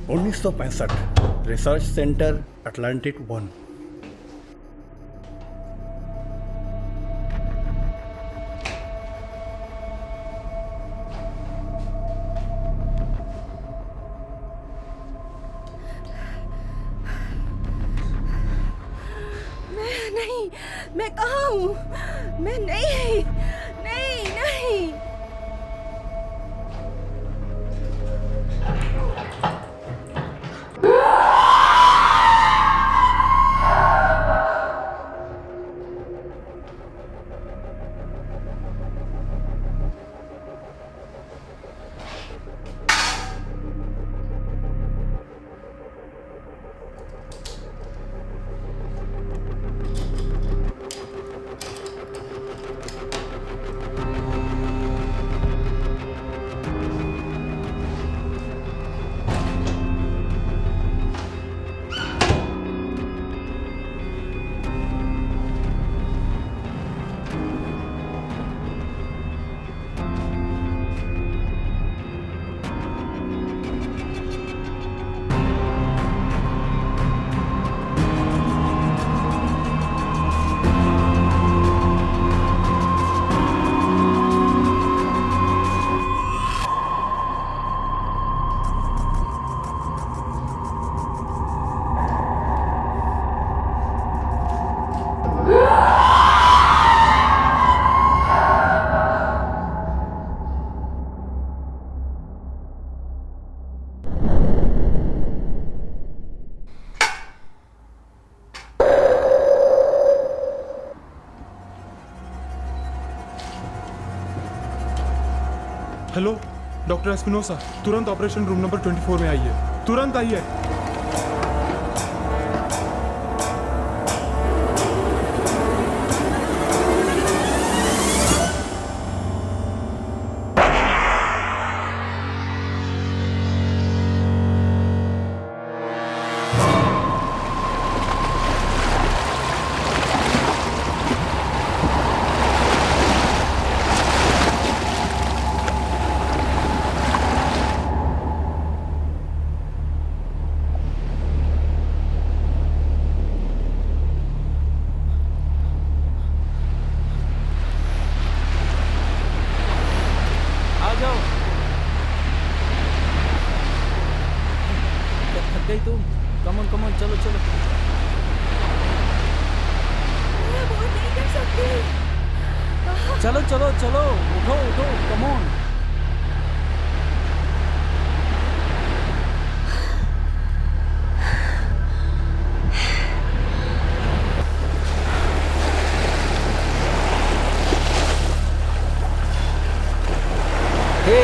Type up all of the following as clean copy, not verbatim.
1965 research centre Atlantic 1। नहीं, मैं कहाँ हूँ? मैं नहीं, नहीं, नहीं। हेलो डॉक्टर एस्पिनोसा, तुरंत ऑपरेशन रूम नंबर 24 में आइए, तुरंत आइए। तुम कमन कमन चलो चलो। मैं बहुत नहीं कर सकती। चलो चलो चलो, उठो उठो, कमोन। हे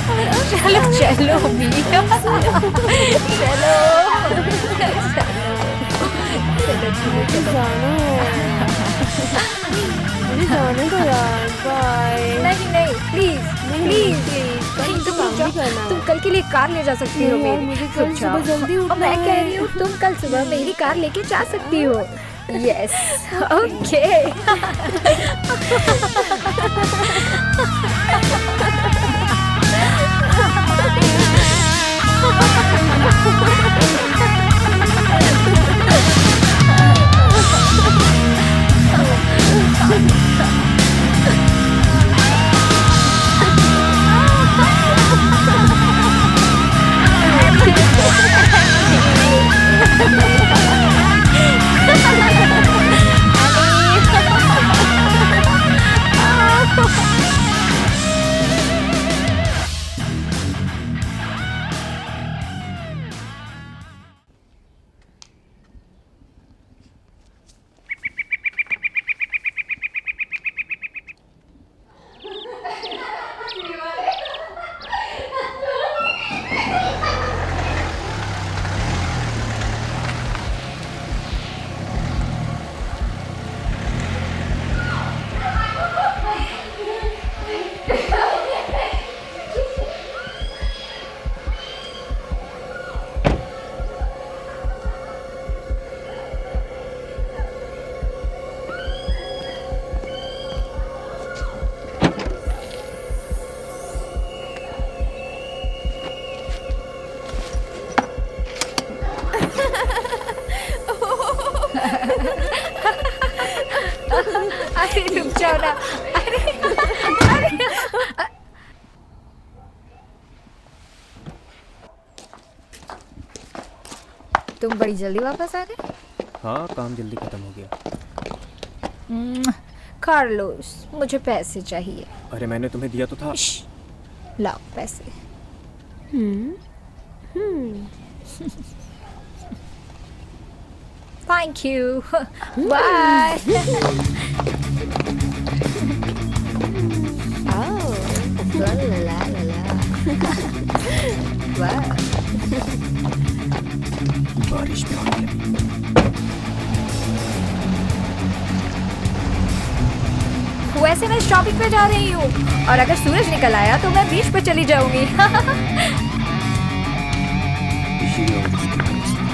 चलो चलो भी चलो जाने दो यार, बाय। नहीं नहीं प्लीज प्लीज प्लीज तुम कल के लिए कार ले जा सकती हो नहीं यार, मेरी। मुझे कल रुक जाओ। सुबह जल्दी और उठना मैं कह है। रही हूँ तुम कल सुबह मेरी कार लेके जा सकती हो। यस ओके अरे रुक जाओ ना। तुम बड़ी जल्दी वापस आ गए। हाँ काम जल्दी खत्म हो गया। कार्लोस मुझे पैसे चाहिए। अरे मैंने तुम्हें दिया तो था। लाओ पैसे। Thank you bye. ला ला ला ला ला। वाह बारिश में आने लगी। वैसे मैं शॉपिंग पे जा रही हूँ और अगर सूरज निकल आया तो मैं बीच पे चली जाऊंगी। इसीलिए और उसकी वजह से।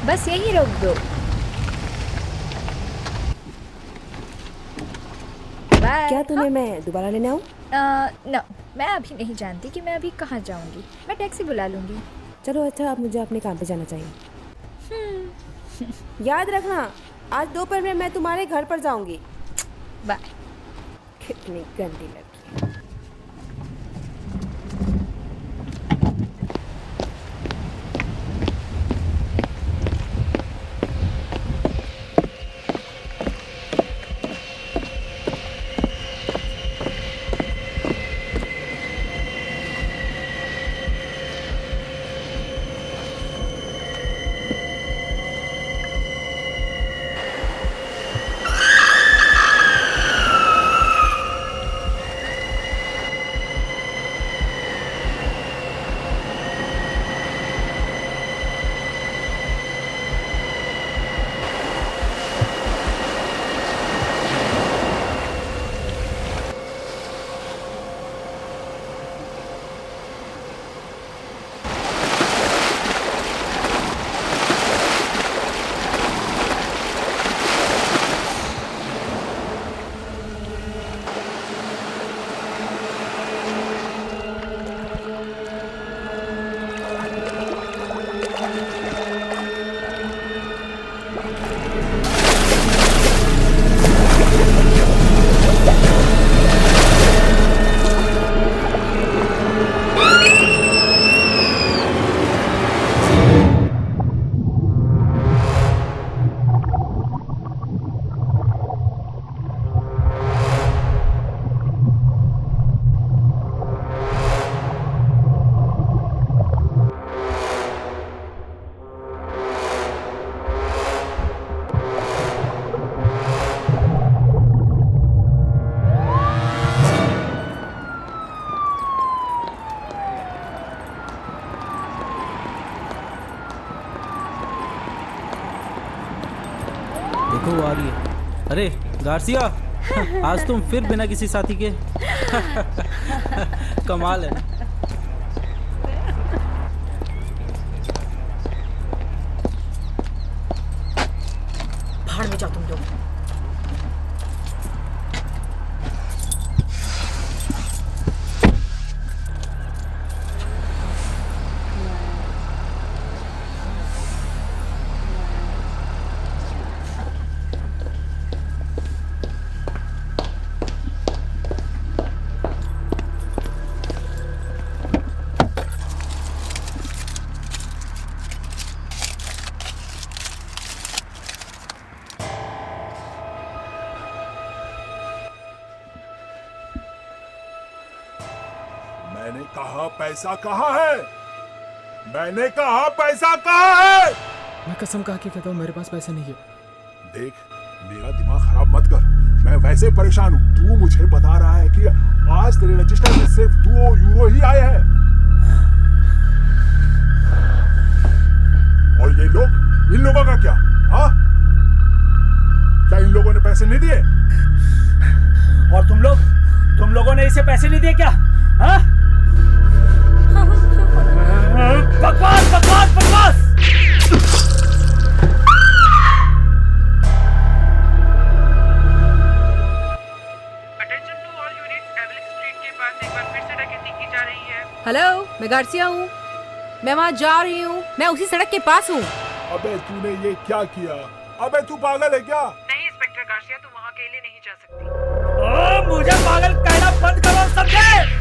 बस यही रोक दो। बाय। क्या तुम्हें मैं दोबारा लेने आऊँ? नो मैं अभी नहीं जानती कि मैं अभी कहाँ जाऊंगी। मैं टैक्सी बुला लूंगी। चलो अच्छा, अब मुझे अपने काम पे जाना चाहिए। याद रखना, आज दोपहर में मैं तुम्हारे घर पर जाऊंगी। बाय। कितनी गंदी लड़की। देखो वो आ रही है। अरे गार्सिया, आज तुम फिर बिना किसी साथी के कमाल है। भाड़ में जाओ तुम लोग। मैंने कहा पैसा कहाँ है? मैंने कहा पैसा कहाँ है? मैं कसम खा के कहता हूँ मेरे पास पैसे नहीं है। देख, मेरा दिमाग खराब मत कर। मैं वैसे परेशान हूँ। तू मुझे बता रहा है कि आज तेरे रजिस्टर में सिर्फ 2 यूरो ही आए हैं। और ये लोग, इन लोगों का क्या? हाँ, क्या इन लोगों ने पैसे नहीं दिए? और तुम लोगों ने इसे पैसे नहीं दिए क्या? हाँ? बकवास बकवास बकवास! अटेंशन टू ऑल यूनिट्स, एवलिक स्ट्रीट के पास एक बार फिर से डकैती की जा रही है। हेलो, मैं गार्सिया हूँ। मैं वहाँ जा रही हूँ। मैं उसी सड़क के पास हूँ। अबे तूने ये क्या किया? अबे तू पागल है क्या? नहीं इंस्पेक्टर गार्सिया, तुम वहाँ अकेले नहीं जा सकती। मुझे पागल कहना बंद करो समझे?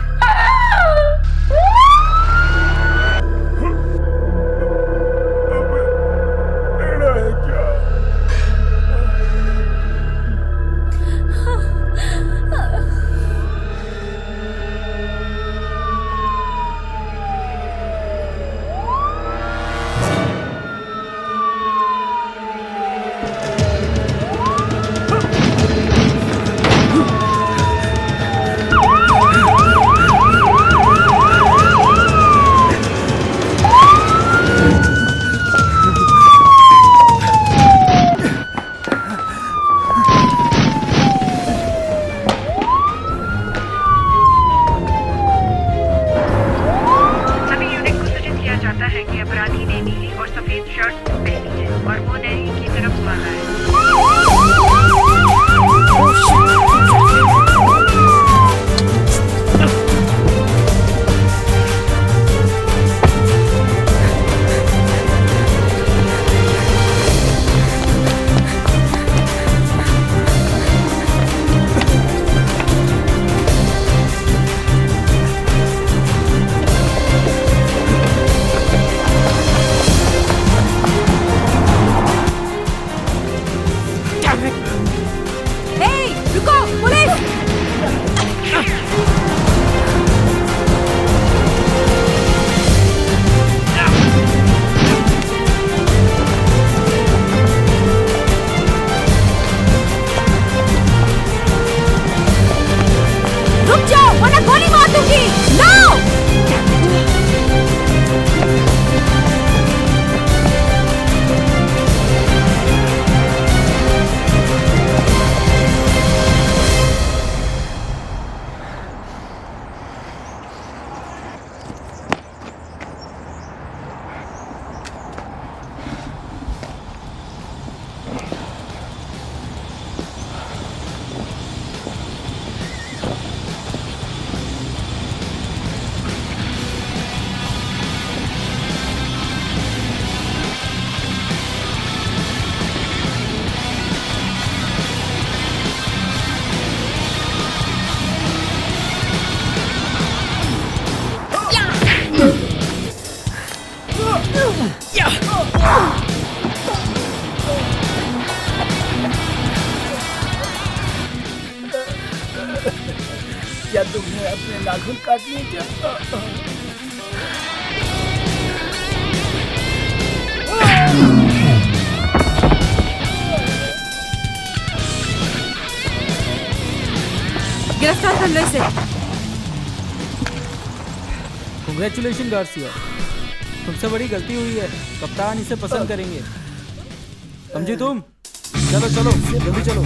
क्या तुमने अपने नाखून काट लिए क्या? गिरफ्तार कर लो इसे। कांग्रेचुलेशन गार्सिया, तुमसे बड़ी गलती हुई है। कप्तान इसे पसंद करेंगे, समझी तुम? चलो चलो जल्दी चलो।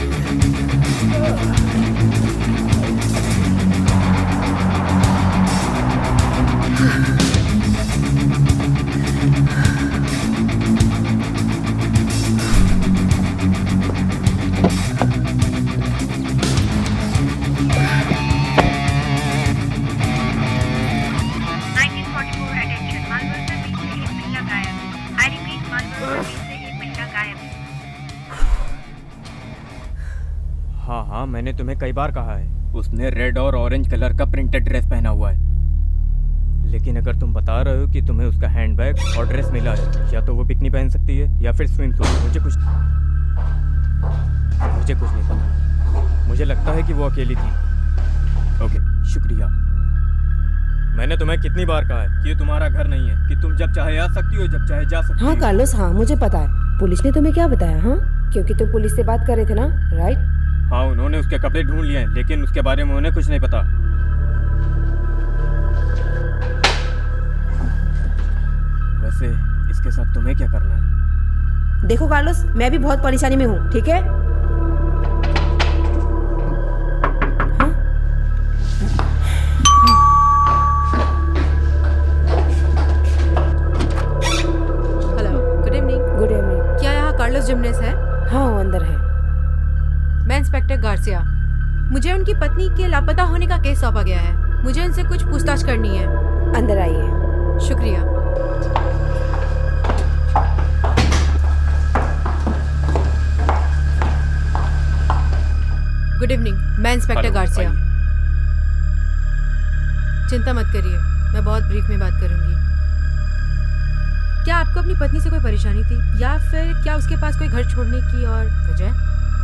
हाँ हाँ, मैंने तुम्हें कई बार कहा है, उसने रेड और ऑरेंज कलर का प्रिंटेड ड्रेस पहना हुआ है। लेकिन अगर तुम बता रहे हो कि तुम्हें उसका हैंडबैग और ड्रेस मिला है, या तो वो बिकनी पहन सकती है या फिर स्विम सूट। मुझे कुछ नहीं पता। मुझे लगता है कि वो अकेली थी। ओके, शुक्रिया। मैंने तुम्हें कितनी बार कहा है कि ये तुम्हारा घर नहीं है, कि तुम जब चाहे आ सकती हो, जब चाहे जा सकती हो। हाँ कार्लोस, हाँ मुझे पता है। पुलिस ने तुम्हें क्या बताया? हाँ, क्योंकि तुम पुलिस से बात कर रहे थे ना, राइट? हाँ, उन्होंने उसके कपड़े ढूंढ लिए हैं, लेकिन उसके बारे में उन्हें कुछ नहीं पता। वैसे इसके साथ तुम्हें क्या करना है? देखो कार्लोस, मैं भी बहुत परेशानी में हूँ, ठीक है? Hello, good evening. Good evening. क्या यहाँ कार्लोस जिमनेस है? हाँ, वो अंदर है। मैं इंस्पेक्टर गार्सिया। मुझे उनकी पत्नी के लापता होने का केस सौंपा गया है। मुझे उनसे कुछ पूछताछ करनी है। अंदर आइए। शुक्रिया। गुड इवनिंग, मैं इंस्पेक्टर हेलो, गार्सिया। आइए। चिंता मत करिए, मैं बहुत ब्रीफ में बात करूंगी। क्या आपको अपनी पत्नी से कोई परेशानी थी, या फिर क्या उसके पास कोई घर छोड़ने की और वजह?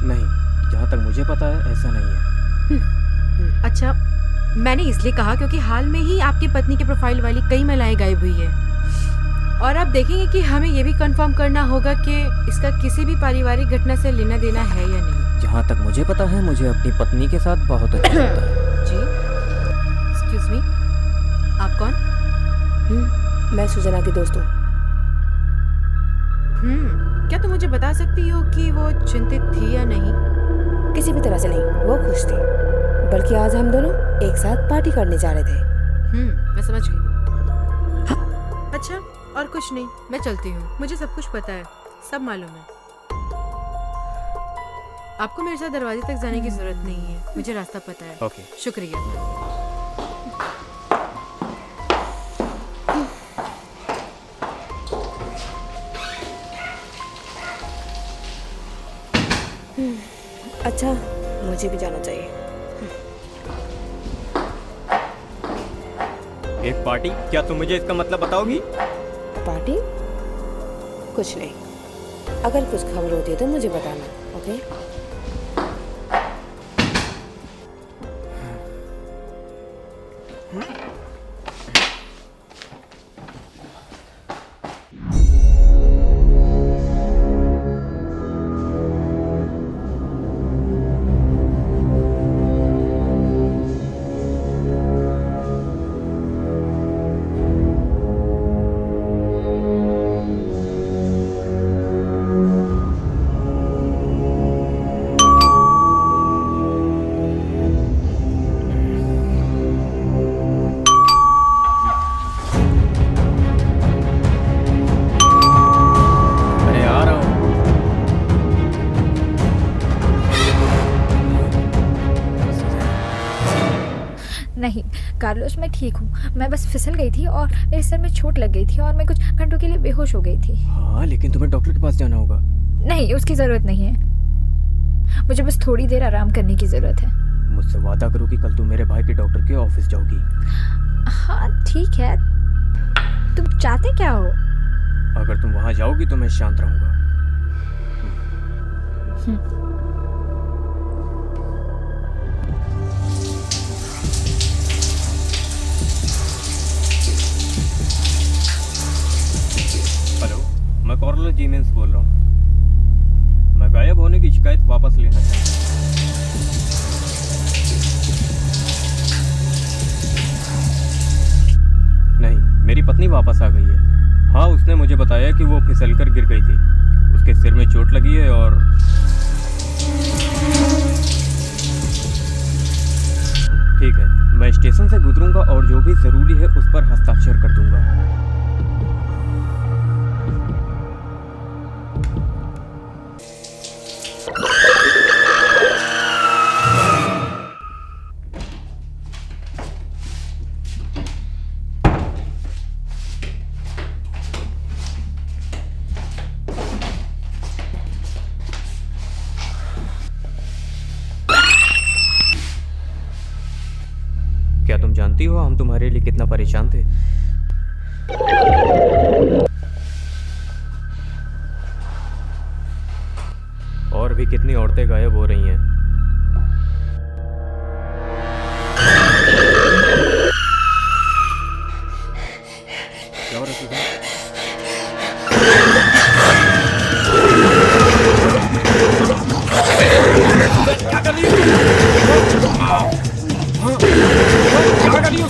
नहीं, जहाँ तक मुझे पता है ऐसा नहीं है। अच्छा, मैंने इसलिए कहा क्योंकि हाल में ही आपकी पत्नी की प्रोफाइल वाली कई महिलाएं गायब हुई है, और आप देखेंगे कि हमें ये भी कंफर्म करना होगा कि इसका किसी भी पारिवारिक घटना से लेना देना है या नहीं। जहाँ तक मुझे पता है, मुझे अपनी पत्नी के साथ बहुत अच्छा लगता है। जी, एक्सक्यूज मी, आप कौन? मैं सुजना की दोस्त हूँ। क्या तुम मुझे बता सकती हो कि वो चिंतित थी या नहीं? किसी भी तरह से नहीं, वो खुश थी। बल्कि आज हम दोनों एक साथ पार्टी करने जा रहे थे। मैं समझ गई। अच्छा, और कुछ नहीं, मैं चलती हूँ। मुझे सब कुछ पता है, सब मालूम है। आपको मेरे साथ दरवाजे तक जाने की जरूरत नहीं है, मुझे रास्ता पता है। ओके, शुक्रिया। अच्छा, मुझे भी जाना चाहिए। एक पार्टी? क्या तुम मुझे इसका मतलब बताओगी? पार्टी? कुछ नहीं। अगर कुछ खबर होती है तो मुझे बताना, ओके? नहीं कार्लोस, मैं ठीक हूँ। मैं बस फिसल गई थी और मेरे सर में चोट लग गई थी और मैं कुछ घंटों के लिए बेहोश हो गई थी। हाँ, लेकिन तुम्हें डॉक्टर के पास जाना होगा। नहीं, उसकी ज़रूरत नहीं है। मुझे बस थोड़ी देर आराम करने की ज़रूरत है। मुझसे वादा करो कि कल तुम मेरे भाई के डॉक्टर के ऑफिस जाओगी। हाँ ठीक है, तुम चाहते क्या हो? अगर तुम वहाँ जाओगी तो मैं शांत रहूँगा। हेलो, मैं कार्लोस जिमेनेस बोल रहा हूँ। मैं गायब होने की शिकायत वापस लेना चाहता हूँ। नहीं, मेरी पत्नी वापस आ गई है। हाँ, उसने ने मुझे बताया कि वो फिसलकर गिर गई थी। उसके सिर में चोट लगी है और ठीक है, मैं स्टेशन से गुजरूंगा और जो भी ज़रूरी है उस पर हस्ताक्षर कर दूंगा। क्या तुम जानती हो हम तुम्हारे लिए कितना परेशान थे? और भी कितनी औरतें गायब हो रही हैं। क्या हो रहा है? क्या कर रही हो? क्या कर रही हो?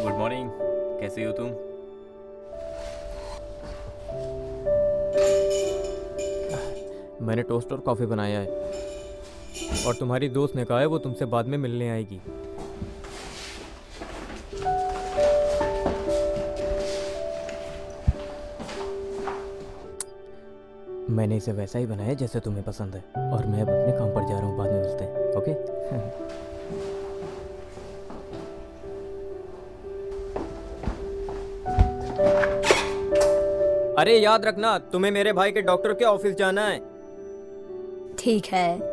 गुड मॉर्निंग, कैसी हो तुम? मैंने टोस्ट और कॉफ़ी बनाया है और तुम्हारी दोस्त ने कहा है वो तुमसे बाद में मिलने आएगी। मैंने इसे वैसा ही बनाया जैसे तुम्हें पसंद है और मैं अब अपने काम पर जा रहा हूँ, बाद में मिलते हैं, ओके? अरे याद रखना, तुम्हें मेरे भाई के डॉक्टर के ऑफिस जाना है। ठीक है।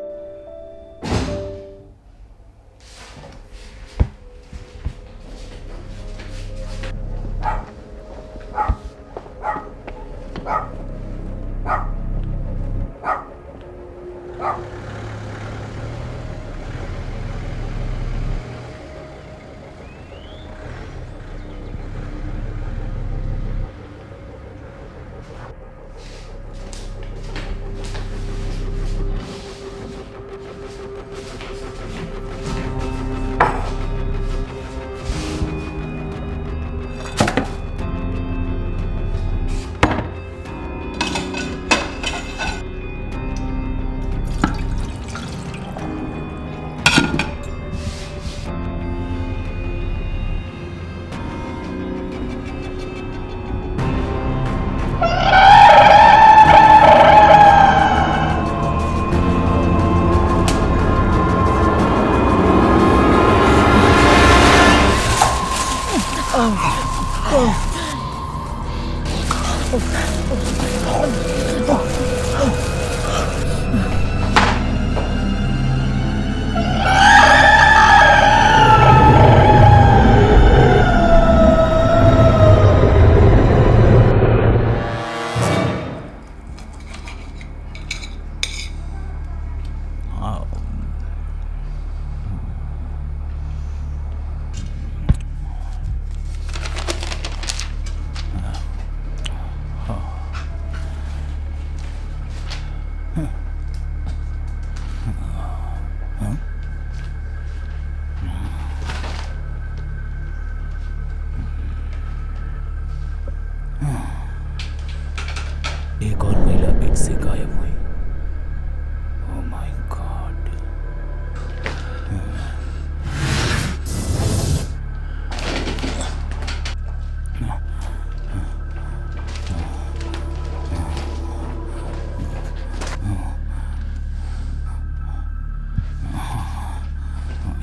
एक और महिला बेड से गायब हुई। Oh my God.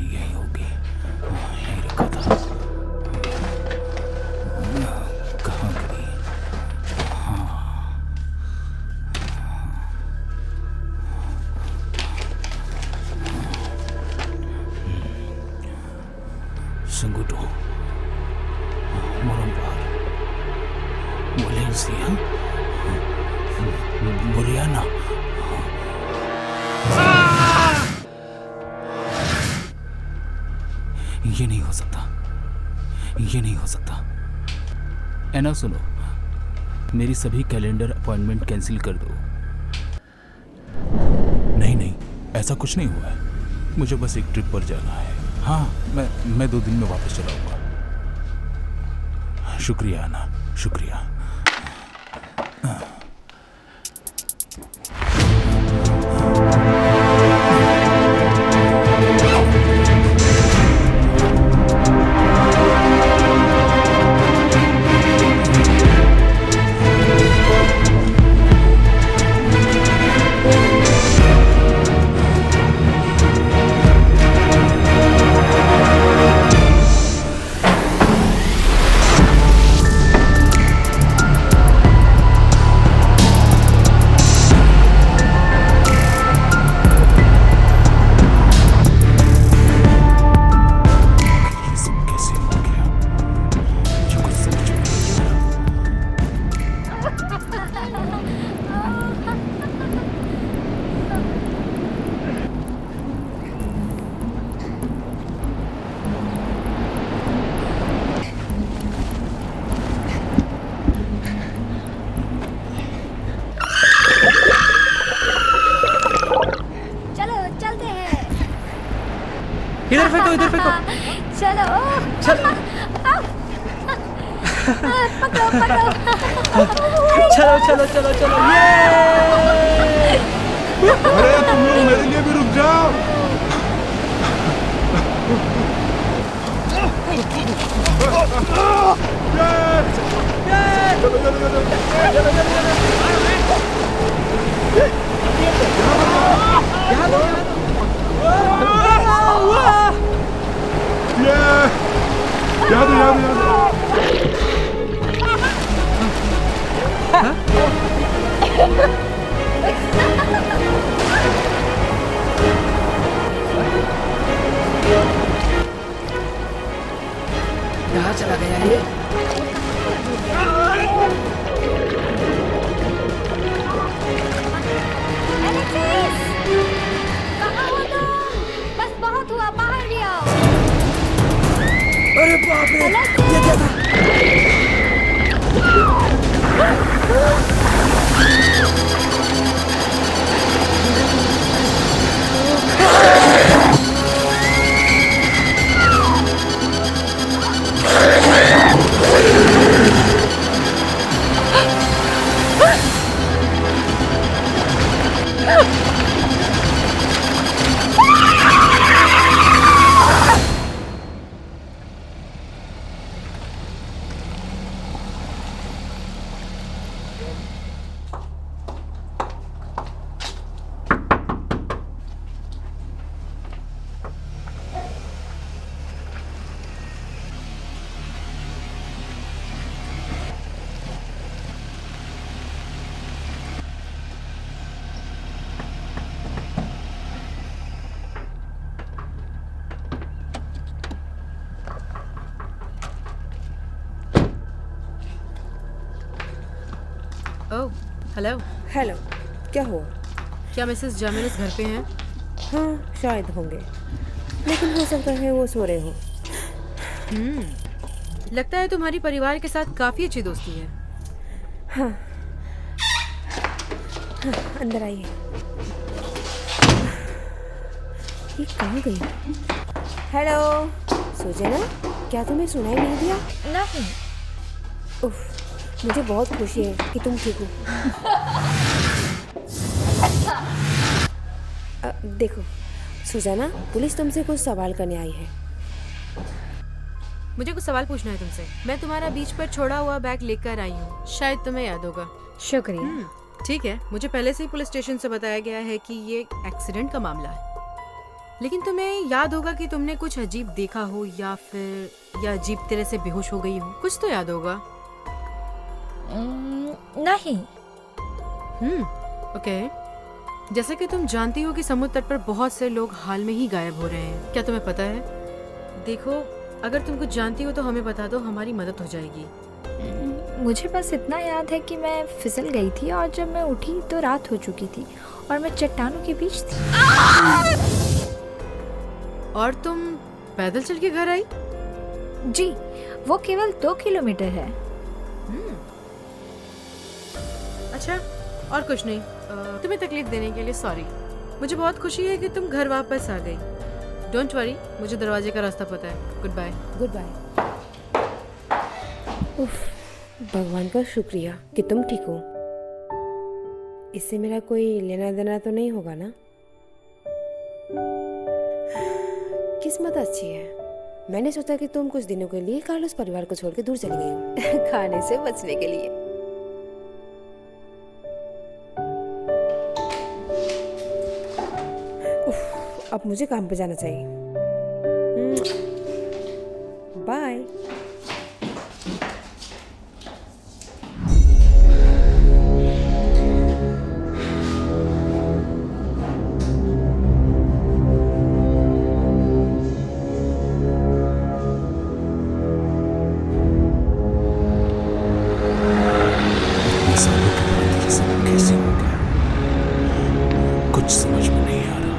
यही होगी, यही रखा था। कहाँ गई? लूसी, हाँ? बुरियाना। ये नहीं हो सकता, ये नहीं हो सकता। एना सुनो, मेरी सभी कैलेंडर अपॉइंटमेंट कैंसिल कर दो। नहीं नहीं, ऐसा कुछ नहीं हुआ है। मुझे बस एक ट्रिप पर जाना है। हाँ, मैं 2 दिन में वापस चला आऊंगा। शुक्रिया आना, शुक्रिया। इधर फेंको, इधर फेंको। चलो चलो पकड़ो पकड़ो। चलो चलो चलो चलो, अरे तुम लोग मेरे लिए भी रुक जाओ। कहाँ चला गया ये? कहाँ हो तुम? बस बहुत हुआ, बाहर भी आओ। अरे बाप रे, ये क्या था? ओह, हेलो। हेलो, क्या हुआ? क्या मिसेस जामिनस घर पे हैं? हाँ, शायद होंगे, लेकिन हो सकता है वो सो रहे हो। लगता है तुम्हारी परिवार के साथ काफी अच्छी दोस्ती है। हाँ, अंदर आइए। ये कहाँ गई? हेलो सुजना, क्या तुम्हें सुनाई नहीं दिया? नहीं। उफ, मुझे बहुत खुशी है कि तुम ठीक हो। देखो सुजाना, पुलिस तुमसे कुछ सवाल करने आई है। मुझे कुछ सवाल पूछना है तुमसे। मैं तुम्हारा बीच पर छोड़ा हुआ बैग लेकर आई हूँ, शायद तुम्हें याद होगा। शुक्रिया। ठीक है, मुझे पहले से ही पुलिस स्टेशन से बताया गया है कि ये एक्सीडेंट का मामला है, लेकिन तुम्हें याद होगा कि तुमने कुछ अजीब देखा हो या फिर या अजीब तरह से बेहोश हो गई हो। कुछ तो याद होगा। नहीं। ओके। जैसे कि तुम जानती हो कि समुद्र तट पर बहुत से लोग हाल में ही गायब हो रहे हैं। क्या तुम्हें पता है? देखो, अगर तुम कुछ जानती हो तो हमें बता दो, हमारी मदद हो जाएगी। मुझे बस इतना याद है कि मैं फिसल गई थी और जब मैं उठी तो रात हो चुकी थी और मैं चट्टानों के बीच थी। और तुम पैदल चल के घर आई? जी, वो केवल 2 किलोमीटर है। अच्छा, और कुछ नहीं। तुम्हें तकलीफ देने के लिए सॉरी। मुझे बहुत खुशी है कि तुम घर वापस आ गई। डोंट वरी, मुझे दरवाजे का रास्ता पता है। Goodbye. Goodbye. उफ, भगवान का शुक्रिया कि तुम ठीक हो। इससे मेरा कोई लेना देना तो नहीं होगा ना? किस्मत अच्छी है। मैंने सोचा कि तुम कुछ दिनों के लिए कार्लोस परिवार को छोड़ के दूर चली गई हो खाने से बचने के लिए। उफ, अब मुझे काम पे जाना चाहिए। बाय। सालों के बाद ये सब कैसे हो गया, कुछ समझ में नहीं आ रहा है।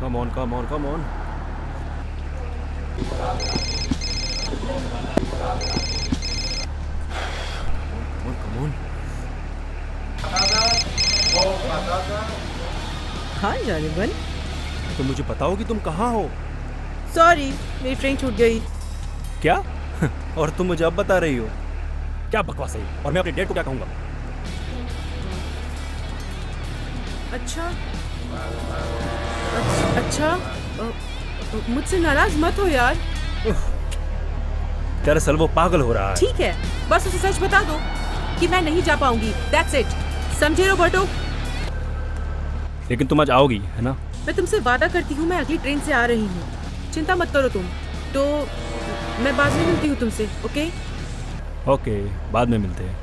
Come on, come on, come on. Come on, come on. हाँ जानिबन, तो मुझे बताओ कि तुम कहाँ हो? सॉरी मेरी ट्रेन छूट गई। क्या? और तुम मुझे अब बता रही हो? क्या बकवास है? और मैं अपने डेट को क्या कहूँगा? अच्छा अच्छा, मुझसे नाराज मत हो यार। दरअसल वो पागल हो रहा है। ठीक है, बस उसे सच बता दो कि मैं नहीं जा पाऊंगी। That's it. समझे रॉबर्टो? लेकिन तुम आज आओगी, है ना? मैं तुमसे वादा करती हूँ, मैं अगली ट्रेन से आ रही हूँ। चिंता मत करो तुम। तो मैं बाद में मिलती हूँ तुमसे, ओके? ओके, बाद में मिलते हैं।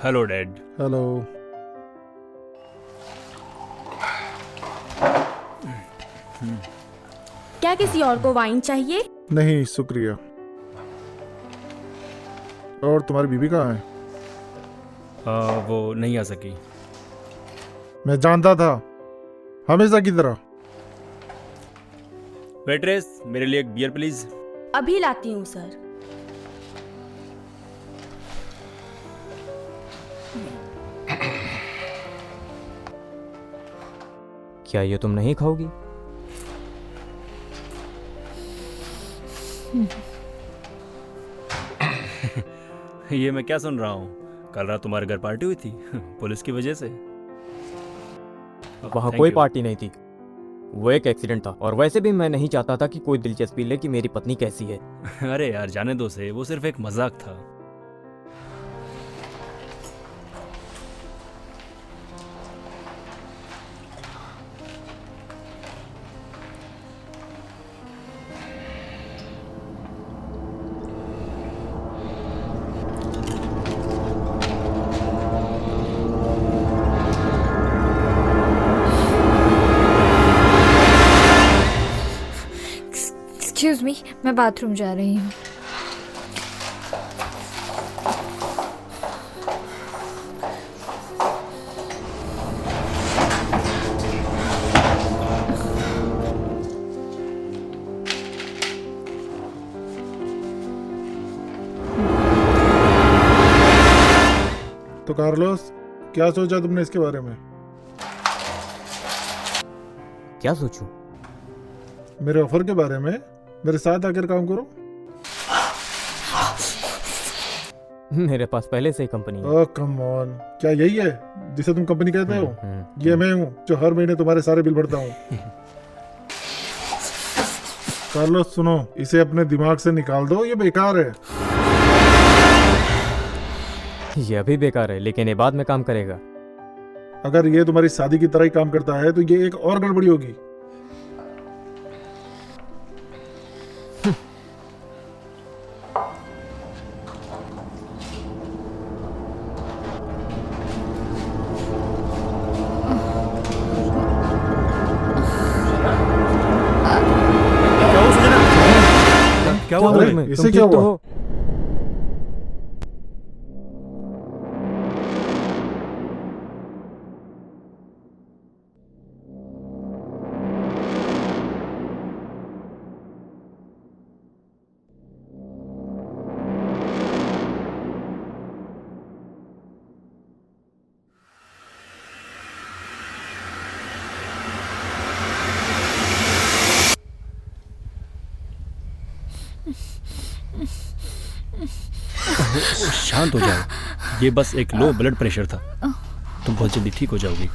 Hello dad. हेलो। क्या किसी और को वाइन चाहिए? नहीं शुक्रिया। और तुम्हारी बीवी कहाँ है? वो नहीं आ सकी। मैं जानता था, हमेशा की तरह। वेट्रेस, मेरे लिए एक बियर प्लीज। अभी लाती हूँ सर। क्या ये तुम नहीं खाओगी? ये मैं क्या सुन रहा हूँ? कल रात तुम्हारे घर पार्टी हुई थी पुलिस की वजह से। वहाँ कोई पार्टी नहीं थी, वो एक एक्सीडेंट था। और वैसे भी मैं नहीं चाहता था कि कोई दिलचस्पी ले कि मेरी पत्नी कैसी है। अरे यार जाने दो से, वो सिर्फ एक मजाक था। एक्सक्यूज मी, मैं बाथरूम जा रही हूँ। तो कार्लोस, क्या सोचा तुमने इसके बारे में? क्या सोचूं? मेरे ऑफर के बारे में। मेरे साथ आकर काम करो। मेरे पास पहले से ही कंपनी है। ओह कम ऑन, क्या यही है जिसे तुम कंपनी कहते हो? ये मैं हूँ जो हर महीने तुम्हारे सारे बिल भरता हूँ। कार्लोस सुनो, इसे अपने दिमाग से निकाल दो, ये बेकार है। ये अभी बेकार है, लेकिन ये बाद में काम करेगा। अगर ये तुम्हारी शादी की तरह ही काम करता है तो ये एक और गड़बड़ी होगी। क्या हुआ? इसे क्या हुआ? शांत हो जाओ, ये बस एक लो ब्लड प्रेशर था, तुम बहुत जल्दी ठीक हो जाओगी।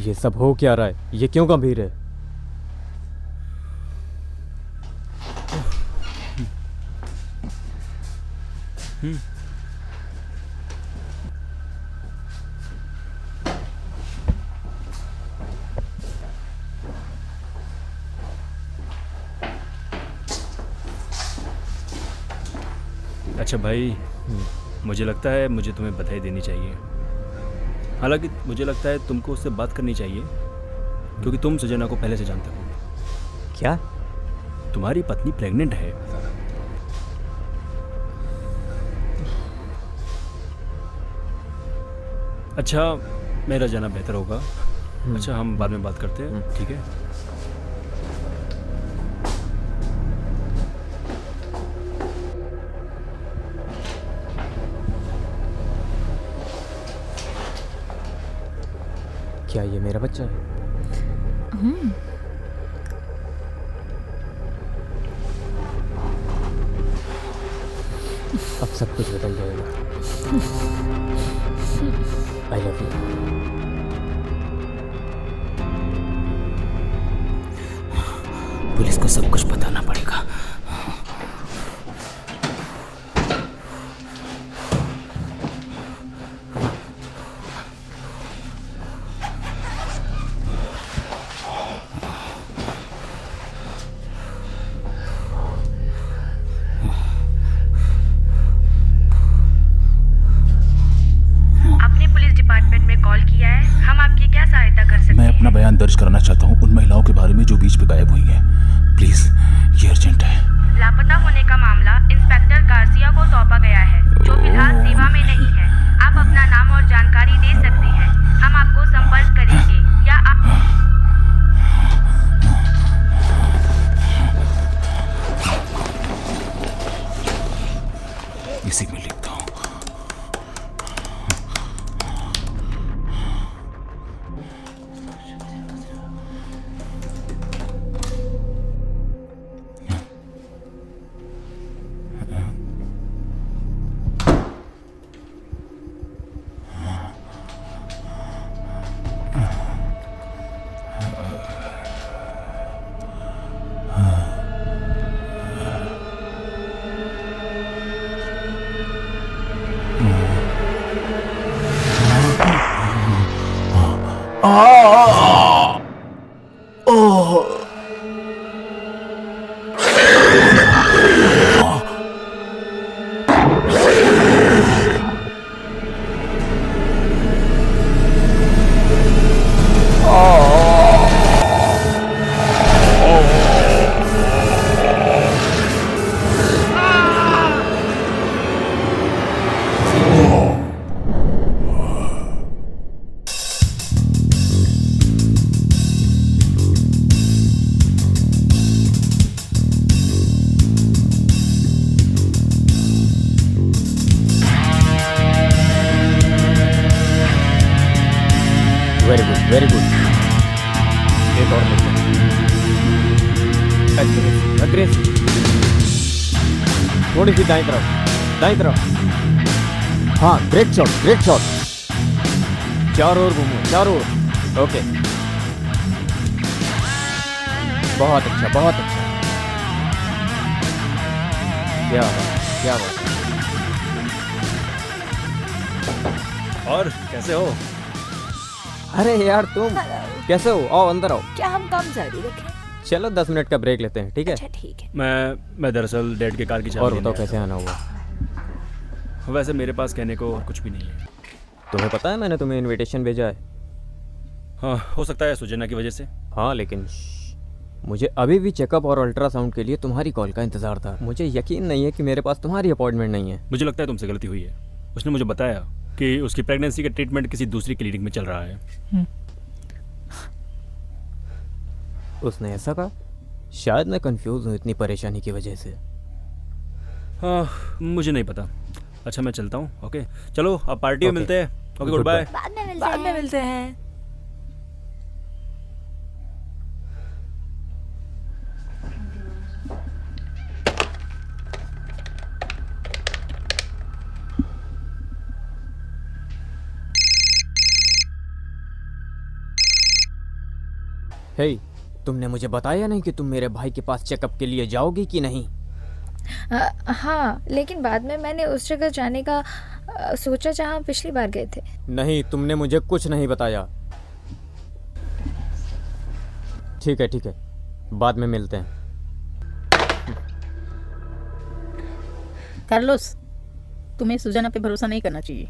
ये सब हो क्या रहा है? ये क्यों गंभीर है? अच्छा भाई, मुझे लगता है मुझे तुम्हें बधाई देनी चाहिए। हालांकि मुझे लगता है तुमको उससे बात करनी चाहिए, क्योंकि तुम सुजना को पहले से जानते हो। क्या? तुम्हारी पत्नी प्रेग्नेंट है। अच्छा, मेरा जाना बेहतर होगा। अच्छा, हम बाद में बात करते हैं, ठीक है? क्या ये मेरा बच्चा है? अब सब कुछ बदल जाएगा। I love you. पुलिस को सब कुछ बताना पड़ेगा। कॉल किया है। हम आपकी क्या सहायता कर सकते हैं? मैं अपना बयान दर्ज कराना चाहता हूँ उन महिलाओं के बारे में जो बीच पे गायब हुई हैं। प्लीज, ये अर्जेंट है। लापता होने का मामला इंस्पेक्टर गार्सिया को सौंपा गया है, जो फिलहाल सेवा में नहीं है। आप अपना नाम और जानकारी दे सकते हैं, हम आपको संपर्क करेंगे या आप इसी में लिखता हूँ। Very good. एक और अग्रेसिव, थोड़ी सी दाईं तरफ। हाँ, ग्रेट शॉट। चारों ओर घूमो, चारों ओर। ओके, बहुत अच्छा। क्या बात। और कैसे हो? अरे यार तुम कैसे हो? आओ अंदर आओ। क्या हम काम जारी रखें? चलो 10 मिनट का ब्रेक लेते हैं, ठीक है? अच्छा ठीक है। मैं दरअसल डैड के कार की चाबी और लेने बताओ आया कैसे आना हुआ? था। वैसे मेरे पास कहने को कुछ भी नहीं है। तुम्हें पता है मैंने तुम्हें इनविटेशन भेजा है? हाँ, हो सकता है सुजना की वजह से। हाँ, लेकिन मुझे अभी भी चेकअप और अल्ट्रासाउंड के लिए तुम्हारी कॉल का इंतजार था। मुझे यकीन नहीं है कि मेरे पास तुम्हारी अपॉइंटमेंट नहीं है। मुझे लगता है तुमसे गलती हुई है। उसने मुझे बताया कि उसकी प्रेगनेंसी का ट्रीटमेंट किसी दूसरी क्लिनिक में चल रहा है। उसने ऐसा कहा? शायद मैं कंफ्यूज हूँ इतनी परेशानी की वजह से। हाँ, मुझे नहीं पता। अच्छा, मैं चलता हूँ। ओके, चलो अब पार्टी में मिलते हैं। Okay, goodbye. बाद में मिलते हैं। हे, तुमने मुझे बताया नहीं कि तुम मेरे भाई के पास चेकअप के लिए जाओगी कि नहीं? हाँ, लेकिन बाद में मैंने उस जगह जाने का सोचा जहाँ पिछली बार गए थे। नहीं, तुमने मुझे कुछ नहीं बताया। ठीक है, बाद में मिलते हैं। कार्लोस, तुम्हें सुजाना पे भरोसा नहीं करना चाहिए।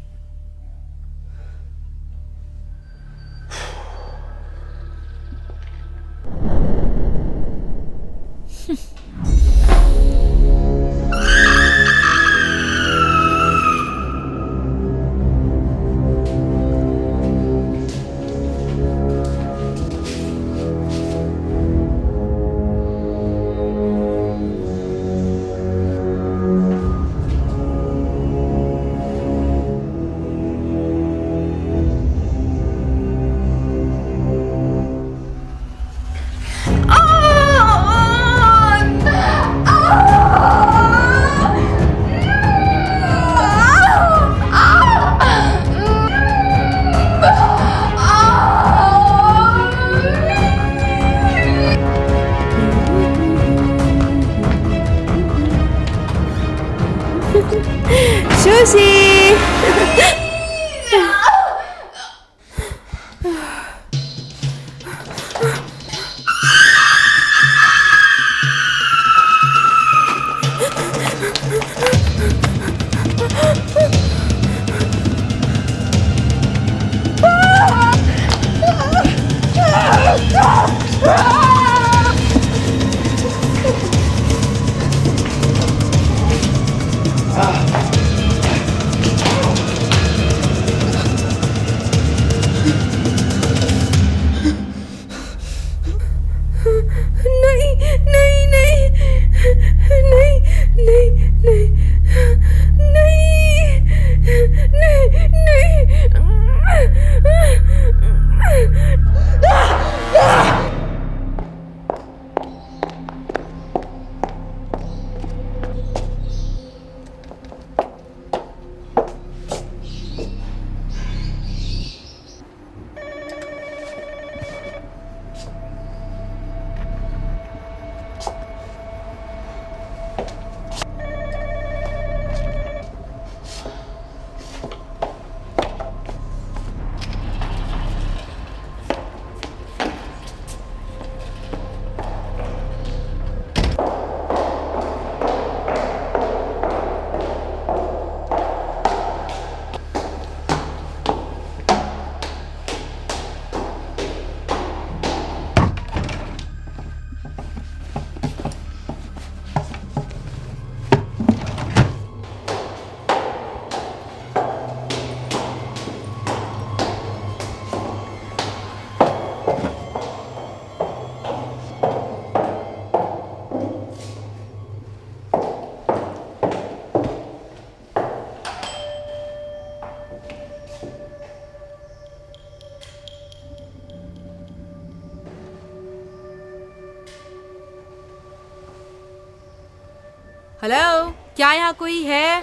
हेलो, क्या यहाँ कोई है?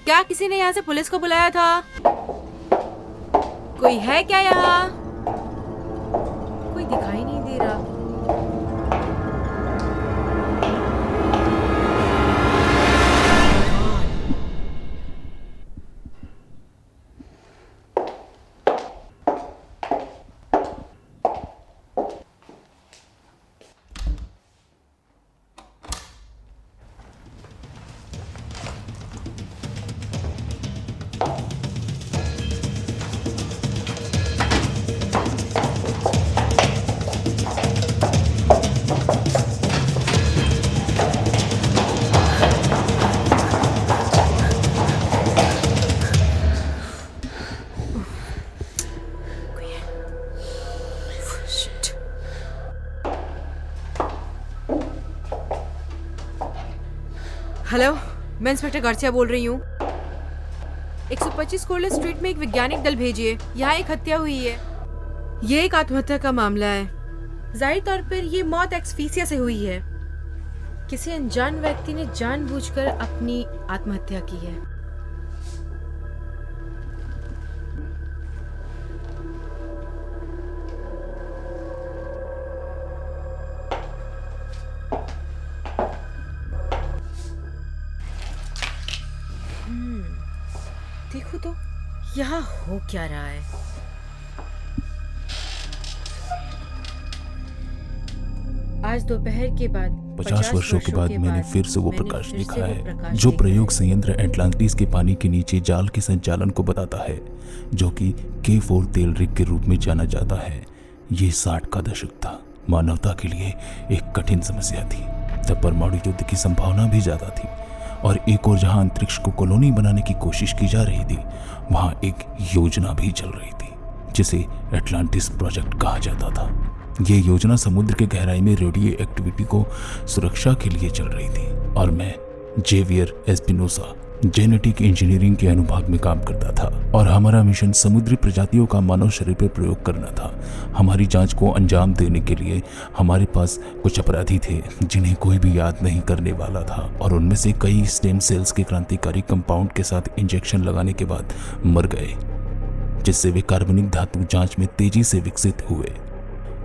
क्या किसी ने यहाँ से पुलिस को बुलाया था? कोई है क्या यहाँ? कोई दिखाई नहीं दे रहा। हेलो, मैं इंस्पेक्टर गार्सिया बोल रही हूँ। 125 कोर्ले स्ट्रीट में एक वैज्ञानिक दल भेजिए। यहाँ एक हत्या हुई है। ये एक आत्महत्या का मामला है। जाहिर तौर पर ये मौत एक्सफीसिया से हुई है। किसी अनजान व्यक्ति ने जानबूझकर अपनी आत्महत्या की है। देखो तो यहाँ हो क्या रहा है। आज दोपहर के बाद 50 वर्षों के बाद मैंने फिर से वो प्रकाश देखा है जो प्रयोग संयंत्र एटलांटिस के पानी के नीचे जाल के संचालन को बताता है, जो कि K4 तेल रिग के रूप में जाना जाता है। ये 60 का दशक था। मानवता के लिए एक कठिन समस्या थी। तब परमाणु युद्ध की संभावना भी ज्यादा थी और एक और जहां अंतरिक्ष को कॉलोनी बनाने की कोशिश की जा रही थी, वहां एक योजना भी चल रही थी जिसे एटलांटिस प्रोजेक्ट कहा जाता था। ये योजना समुद्र के गहराई में रेडियो एक्टिविटी को सुरक्षा के लिए चल रही थी और मैं जेवियर एस्पिनोसा जेनेटिक इंजीनियरिंग के अनुभाग में काम करता था और हमारा मिशन समुद्री प्रजातियों का मानव शरीर पर प्रयोग करना था। हमारी जांच को अंजाम देने के लिए हमारे पास कुछ अपराधी थे जिन्हें कोई भी याद नहीं करने वाला था और उनमें से कई स्टेम सेल्स के क्रांतिकारी कंपाउंड के साथ इंजेक्शन लगाने के बाद मर गए, जिससे वे कार्बनिक धातु जांच में तेजी से विकसित हुए।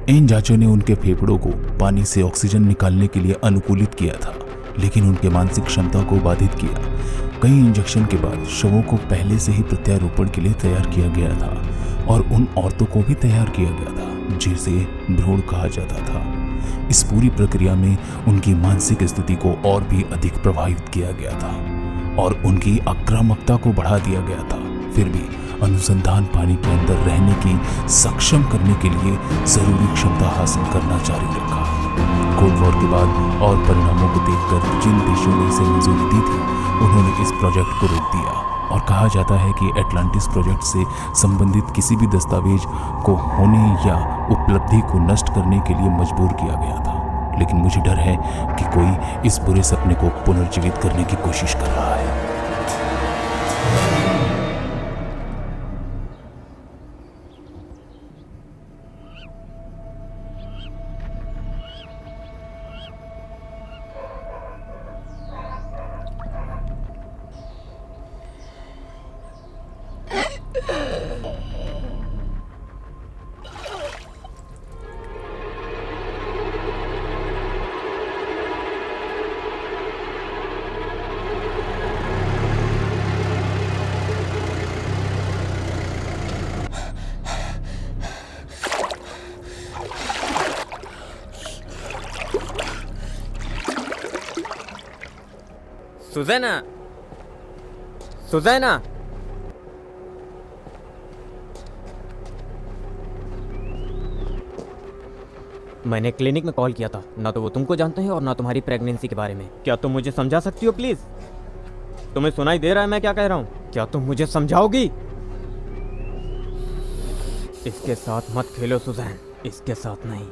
इन जांचों ने उनके फेफड़ों को पानी से ऑक्सीजन निकालने के लिए अनुकूलित किया था, लेकिन उनके मानसिक क्षमता को बाधित किया। कई इंजेक्शन के बाद शवों को पहले से ही प्रत्यारोपण के लिए तैयार किया गया था और उन औरतों को भी तैयार किया गया था जिसे भ्रूण कहा जाता था। इस पूरी प्रक्रिया में उनकी मानसिक स्थिति को और भी अधिक प्रभावित किया गया था और उनकी आक्रामकता को बढ़ा दिया गया था। फिर भी अनुसंधान पानी के अंदर रहने की सक्षम करने के लिए जरूरी क्षमता हासिल करना जारी रखा। कोल्ड वॉर के बाद और परिणामों को देखकर जिन देशों ने इसे मंजूरी दी थी, उन्होंने इस प्रोजेक्ट को रोक दिया और कहा जाता है कि एटलांटिस प्रोजेक्ट से संबंधित किसी भी दस्तावेज को होने या उपलब्धि को नष्ट करने के लिए मजबूर किया गया था। लेकिन मुझे डर है कि कोई इस बुरे सपने को पुनर्जीवित करने की कोशिश कर रहा है। सुजैना, सुजैना, मैंने क्लिनिक में कॉल किया था। ना तो वो तुमको जानते हैं और ना तुम्हारी प्रेगनेंसी के बारे में। क्या तुम मुझे समझा सकती हो प्लीज? तुम्हें सुनाई दे रहा है मैं क्या कह रहा हूँ? क्या तुम मुझे समझाओगी? इसके साथ मत खेलो सुजैन, इसके साथ नहीं।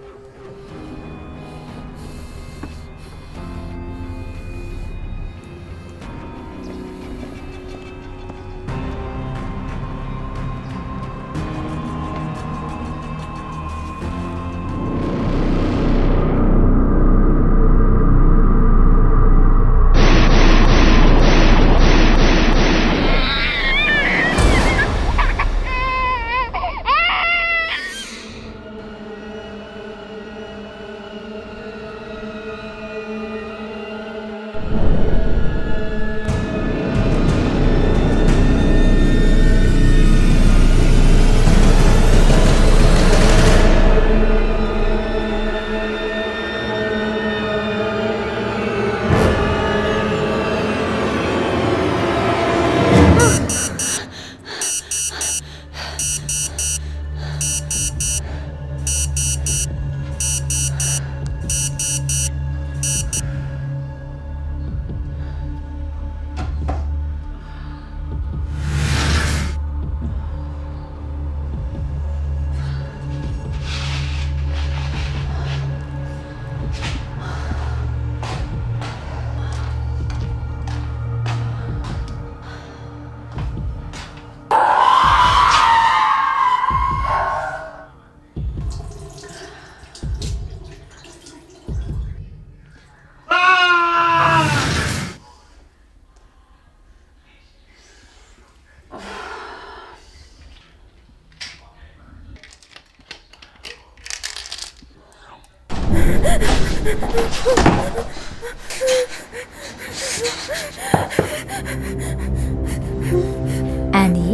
एंडी,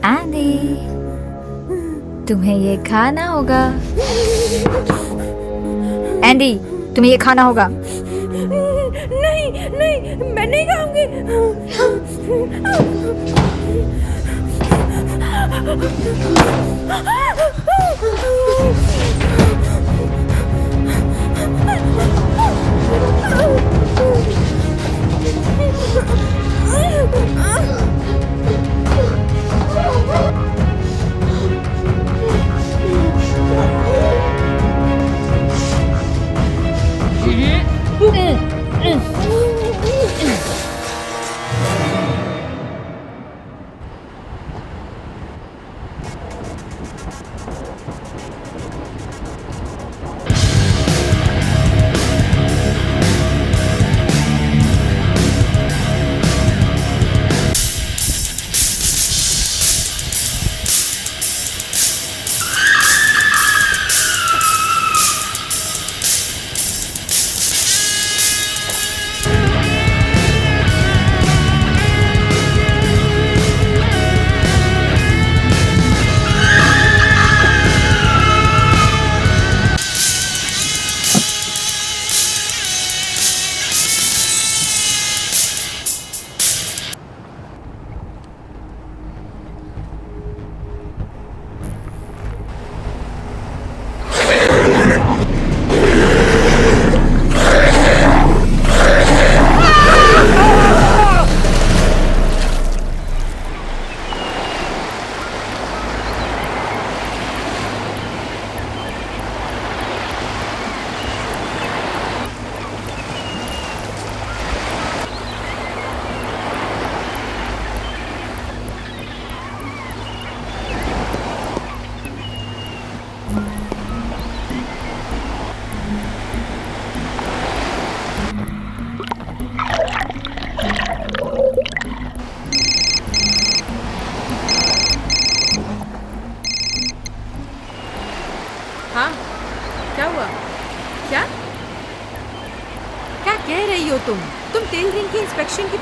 एंडी, तुम्हें ये खाना होगा। एंडी, तुम्हें ये खाना होगा। नहीं नहीं, मैं नहीं खाऊंगी।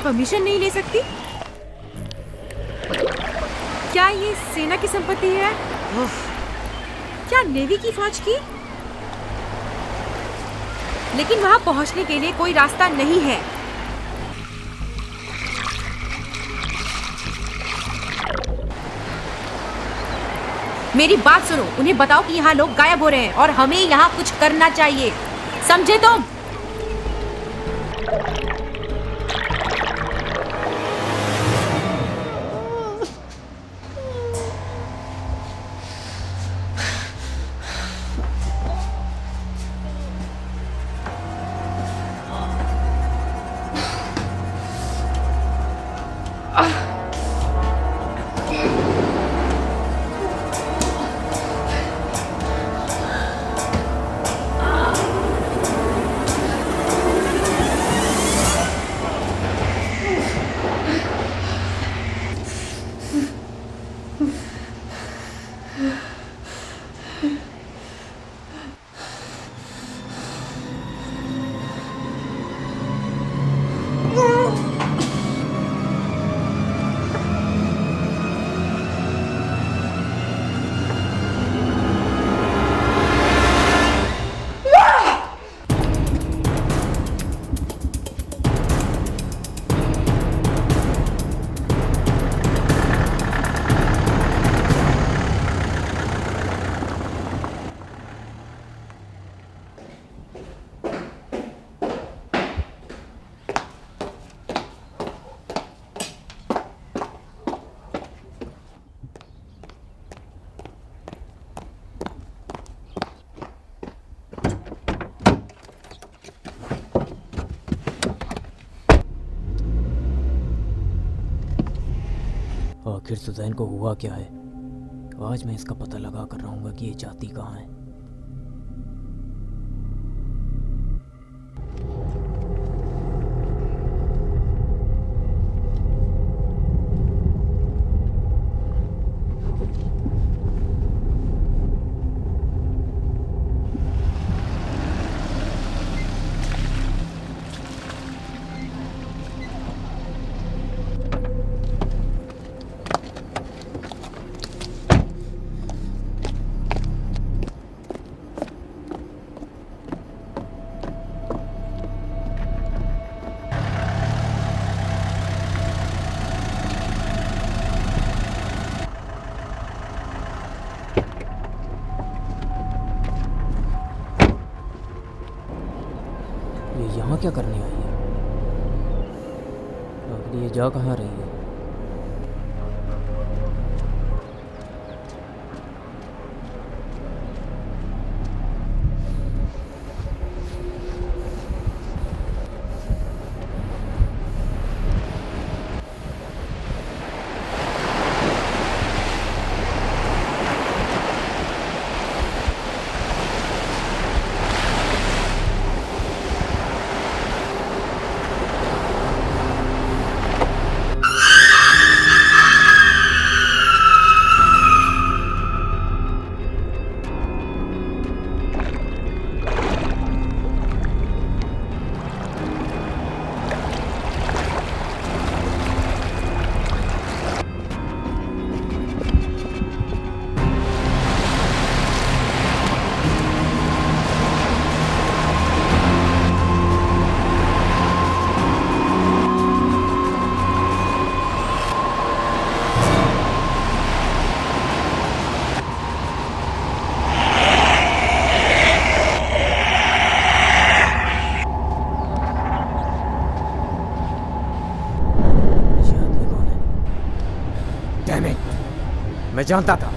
परमिशन नहीं ले सकती? क्या ये सेना की संपत्ति है? क्या नेवी की फौज की? लेकिन वहां पहुंचने के लिए कोई रास्ता नहीं है। मेरी बात सुनो, उन्हें बताओ कि यहाँ लोग गायब हो रहे हैं और हमें यहाँ कुछ करना चाहिए, समझे तुम? आखिर सुजैन को हुआ क्या है? आज मैं इसका पता लगा कर रहूंगा कि ये जाती कहाँ है। यहाँ क्या करने आई है? आखिर ये जा कहाँ रही है? मैं जानता था।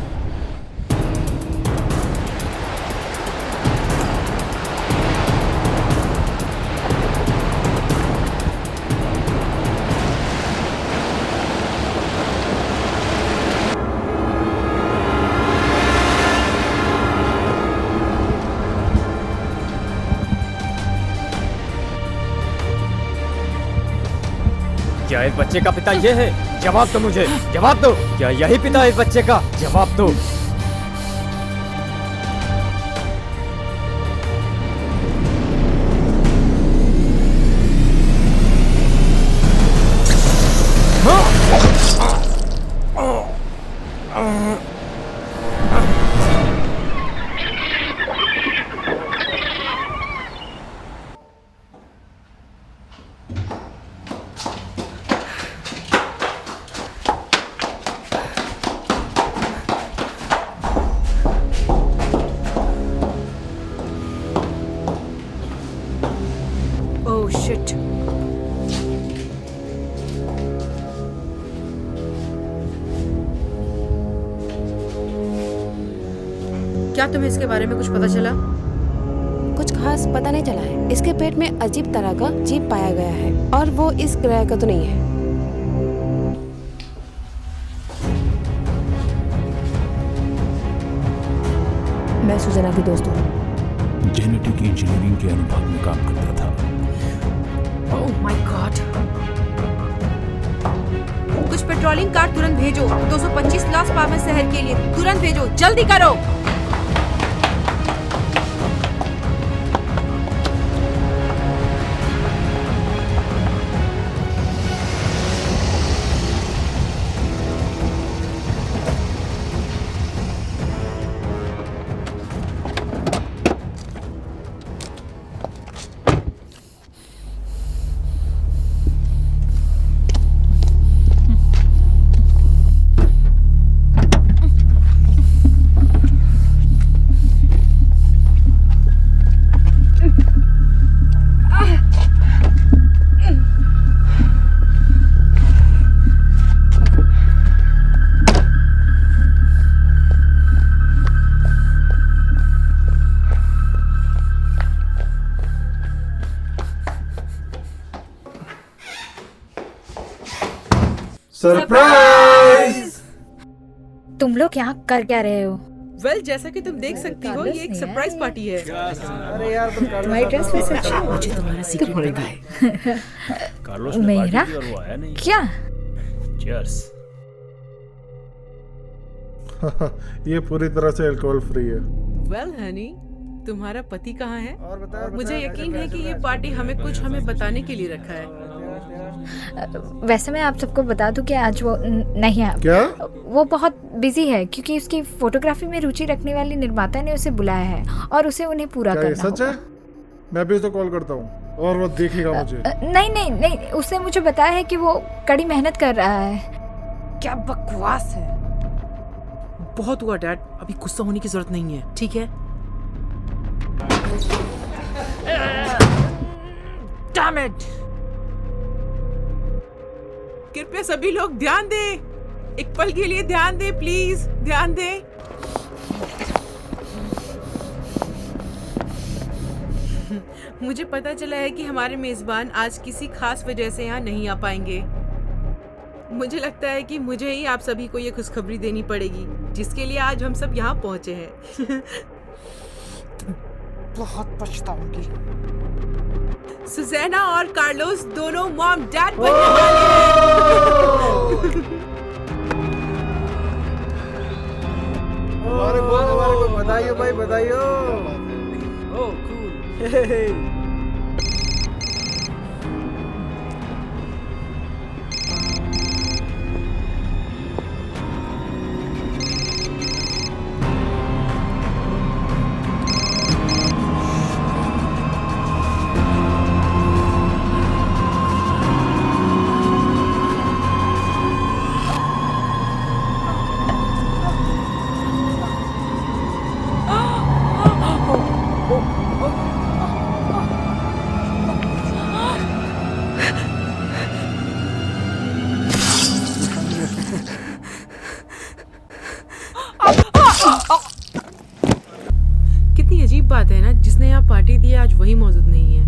क्या इस बच्चे का पिता ये है? जवाब दो मुझे, जवाब दो। क्या यही पिता है इस बच्चे का? जवाब दो। Oh shit. क्या तुम्हें इसके बारे में कुछ पता चला? कुछ खास पता नहीं चला है। इसके पेट में अजीब तरह का जीव पाया गया है और वो इस ग्रह का तो नहीं है। मैं सुजना की दोस्त हूँ। जेनेटिक इंजीनियरिंग के अनुभाग में काम करता था। Oh my God. कुछ पेट्रोलिंग कार तुरंत भेजो। 225 लॉस पावर शहर के लिए तुरंत भेजो, जल्दी करो। सरप्राइज! तुम लोग यहाँ कर क्या रहे हो? वेल, जैसा कि तुम देख सकती हो, ये एक सरप्राइज पार्टी है। अरे यार तुम्हारी ड्रेस वैसे अच्छी है। मुझे तुम्हारा सीक्रेट पता है। कार्लोस ने पार्टी मेरा की और वो आया नहीं। क्या? चीयर्स। ये पूरी तरह से अल्कोहल फ्री है। वेल हनी, तुम्हारा पति कहाँ है? मुझे यकीन है कि ये पार्टी हमें बताने के लिए रखा है। वैसे मैं आप सबको बता दूं कि आज वो नहीं है। क्या? वो बहुत बिजी है क्योंकि उसकी फोटोग्राफी में रुचि रखने वाली निर्माता ने उसे बुलाया है और उसे उन्हें पूरा क्या ये करना सच है? मैं भी उसे कॉल करता हूँ और वो देखेगा मुझे। नहीं नहीं नहीं, उसने मुझे बताया है कि वो कड़ी मेहनत कर रहा है। क्या बकवास है। बहुत हुआ डैड, अभी गुस्सा होने की जरूरत नहीं है, ठीक है? Damn it! कृपया सभी लोग ध्यान दें। एक पल के लिए ध्यान दें, प्लीज ध्यान दें। मुझे पता चला है कि हमारे मेजबान आज किसी खास वजह से यहाँ नहीं आ पाएंगे। मुझे लगता है कि मुझे ही आप सभी को ये खुशखबरी देनी पड़ेगी, जिसके लिए आज हम सब यहाँ पहुँचे हैं। बहुत पछताऊंगी। सुज़ैना और कार्लोस दोनों मॉम डैड बनने वाले हैं। बधाई भाई, बधाई। ओह कूल। कितनी अजीब बात है ना, जिसने यहाँ पार्टी दी आज वही मौजूद नहीं है।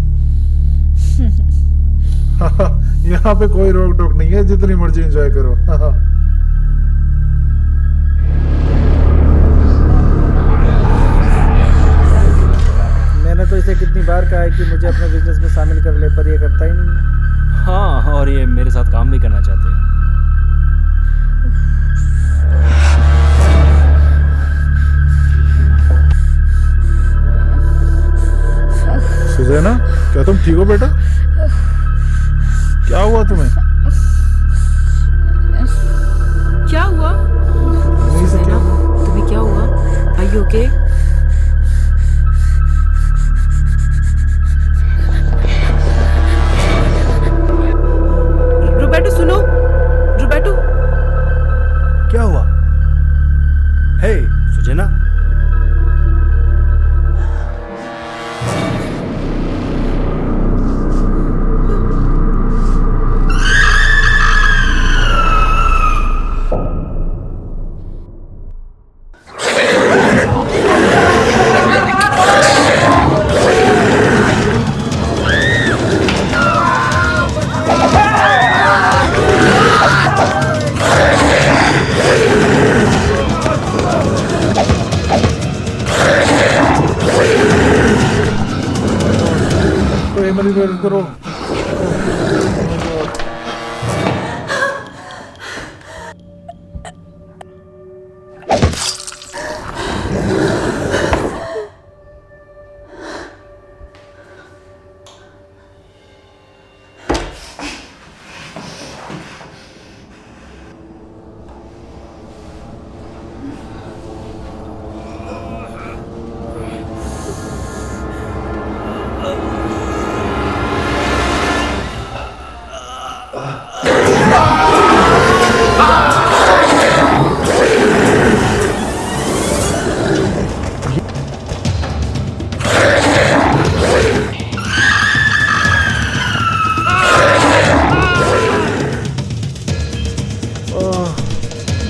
यहाँ पे कोई रोक टोक नहीं है, जितनी मर्जी एंजॉय करो। मैंने तो इसे कितनी बार कहा है कि मुझे अपने बिजनेस में शामिल कर ले, पर ये करता ही नहीं है। हाँ, और ये मेरे साथ काम भी करना चाहते हैं। सुज़ैना, क्या तुम ठीक हो बेटा? क्या हुआ तुम्हें? ओके? रोबर्टो सुनो, रोबर्टो। क्या हुआ? हे सुजना, तो एमएलए में करो।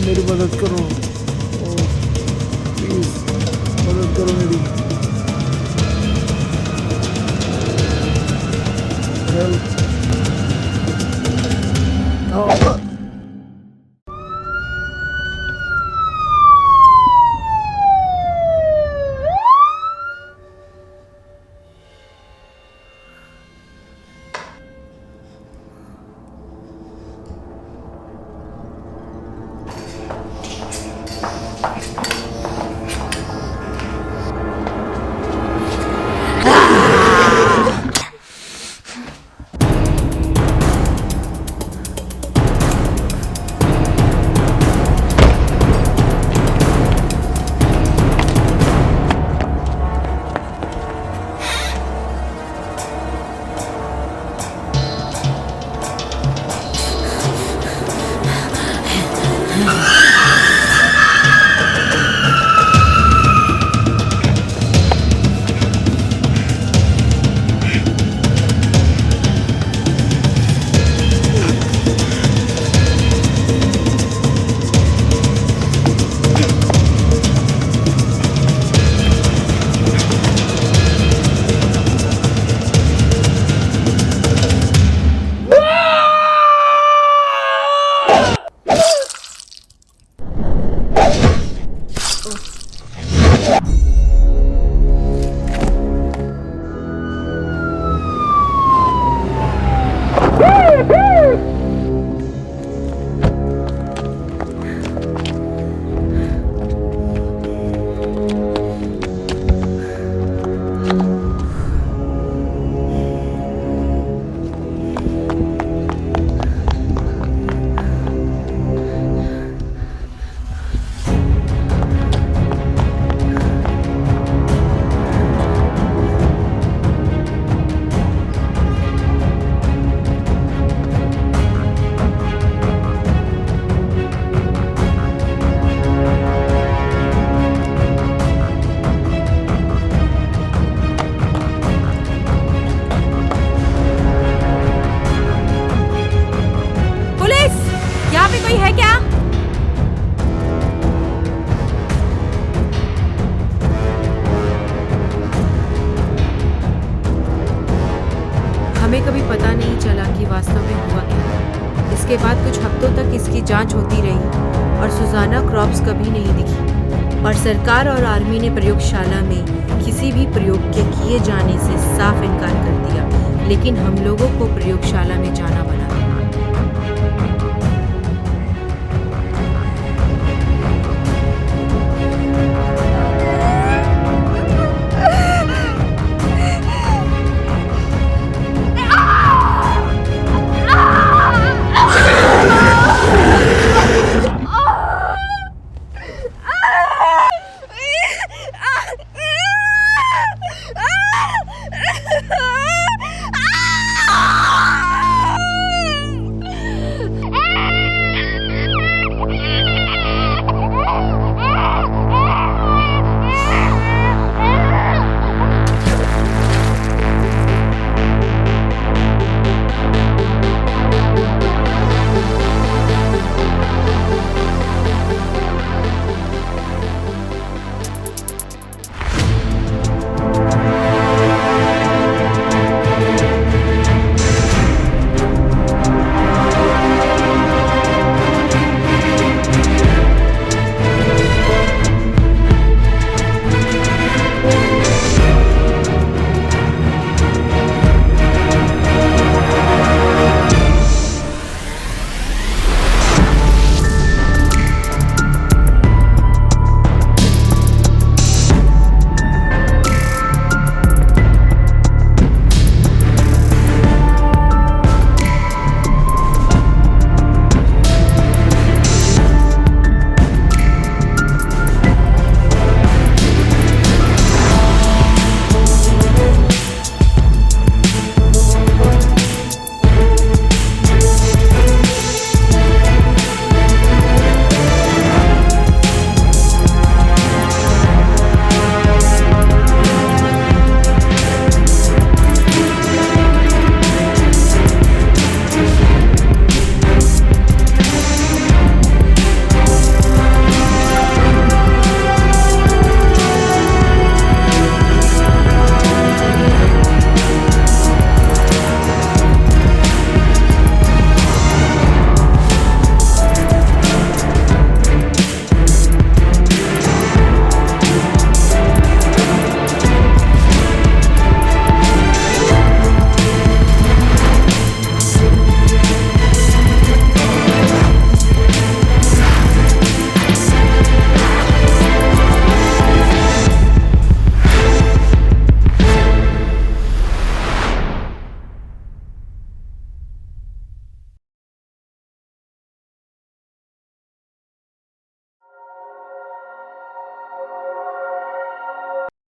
मेरी मदद करो, प्लीज मदद करो मेरी। हेल्प। हमें कभी पता नहीं चला कि वास्तव में हुआ क्या। इसके बाद कुछ हफ्तों तक इसकी जांच होती रही और सुजाना क्रॉप्स कभी नहीं दिखी और सरकार और आर्मी ने प्रयोगशाला में किसी भी प्रयोग के किए जाने से साफ इनकार कर दिया, लेकिन हम लोगों को प्रयोगशाला में जाना पड़ा।